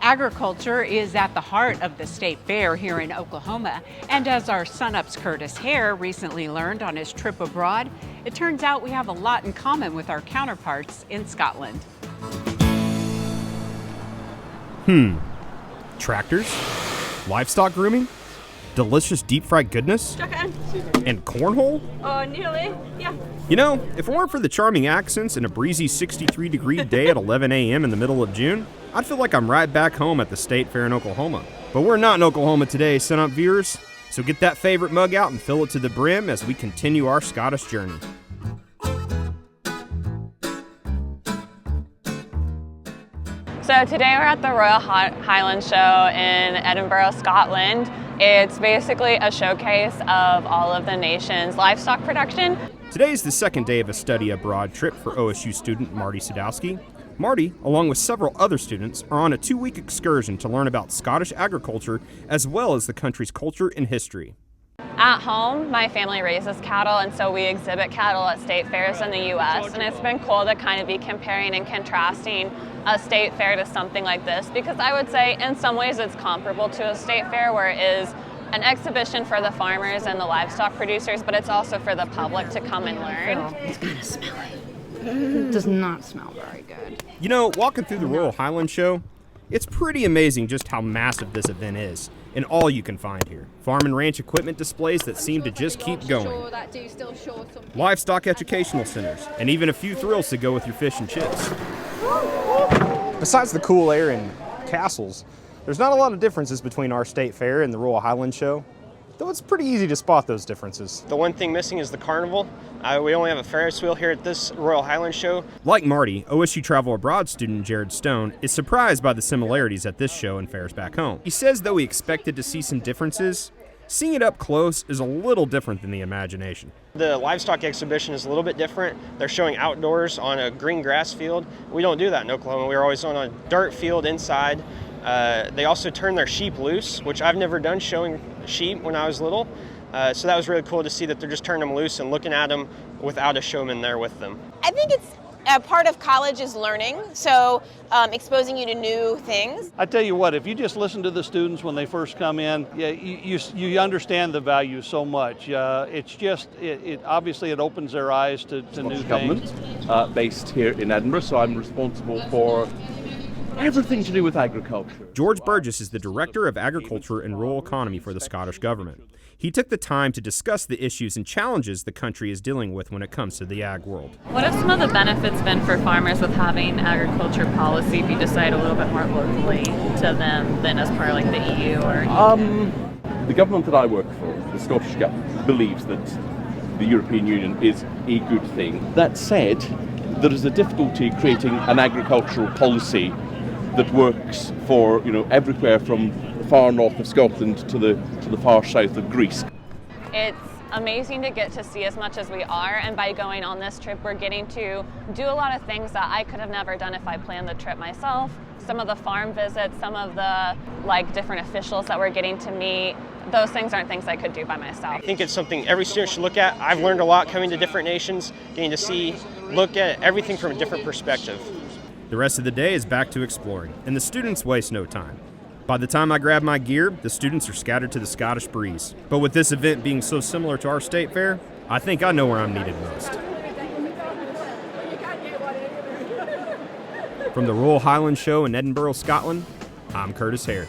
Agriculture is at the heart of the state fair here in Oklahoma, and as our SUNUP's Kurtis recently learned on his trip abroad, it turns out we have a lot in common with our counterparts in Scotland. Tractors? Livestock grooming? Delicious deep-fried goodness? And cornhole? Oh, nearly, yeah. You know, if it weren't for the charming accents and a breezy 63-degree day at 11 a.m. in the middle of June, I'd feel like I'm right back home at the State Fair in Oklahoma. But we're not in Oklahoma today, SUNUP viewers, so get that favorite mug out and fill it to the brim as we continue our Scottish journey. So today we're at the Royal Highland show in Edinburgh, Scotland. It's basically a showcase of all of the nation's livestock production. Today is the second day of a study abroad trip for OSU student Marty Sadowski. Marty, along with several other students, are on a 2-week excursion to learn about Scottish agriculture as well as the country's culture and history. At home, my family raises cattle, and so we exhibit cattle at state fairs in the U.S. And it's been cool to kind of be comparing and contrasting a state fair to something like this, because I would say in some ways it's comparable to a state fair where it is an exhibition for the farmers and the livestock producers, but it's also for the public to come and learn. It's kind of smelly. It does not smell very good. You know, walking through the Royal Highland show, it's pretty amazing just how massive this event is, and all you can find here. Farm and ranch equipment displays that seem to just keep going. Livestock educational centers, and even a few thrills to go with your fish and chips. Besides the cool air and castles, there's not a lot of differences between our state fair and the Royal Highland show, though it's pretty easy to spot those differences. The one thing missing is the carnival. We only have a Ferris wheel here at this Royal Highland show. Like Marty, OSU Travel Abroad student Jared Stone is surprised by the similarities at this show and fairs back home. He says though he expected to see some differences, seeing it up close is a little different than the imagination. The livestock exhibition is a little bit different. They're showing outdoors on a green grass field. We don't do that in Oklahoma. We're always on a dirt field inside. They also turn their sheep loose, which I've never done showing sheep when I was little. So that was really cool to see that they're just turning them loose and looking at them without a showman there with them. I think it's a part of college is learning, so exposing you to new things. I tell you what, if you just listen to the students when they first come in, yeah, you understand the value so much. It's just, obviously it opens their eyes to new things. Government based here in Edinburgh, so I'm responsible for everything to do with agriculture. George Burgess is the Director of Agriculture and Rural Economy for the Scottish Government. He took the time to discuss the issues and challenges the country is dealing with when it comes to the ag world. What have some of the benefits been for farmers with having agriculture policy be decided a little bit more locally to them than as part of like the EU or The government that I work for, the Scottish government, believes that the European Union is a good thing. That said, there is a difficulty creating an agricultural policy that works for, everywhere from the far north of Scotland to the far south of Greece. It's amazing to get to see as much as we are, and by going on this trip we're getting to do a lot of things that I could have never done if I planned the trip myself. Some of the farm visits, some of the different officials that we're getting to meet, those things aren't things I could do by myself. I think it's something every student should look at. I've learned a lot coming to different nations, getting to look at everything from a different perspective. The rest of the day is back to exploring, and the students waste no time. By the time I grab my gear, the students are scattered to the Scottish breeze. But with this event being so similar to our state fair, I think I know where I'm needed most. From the Royal Highland Show in Edinburgh, Scotland, I'm Kurtis Hare.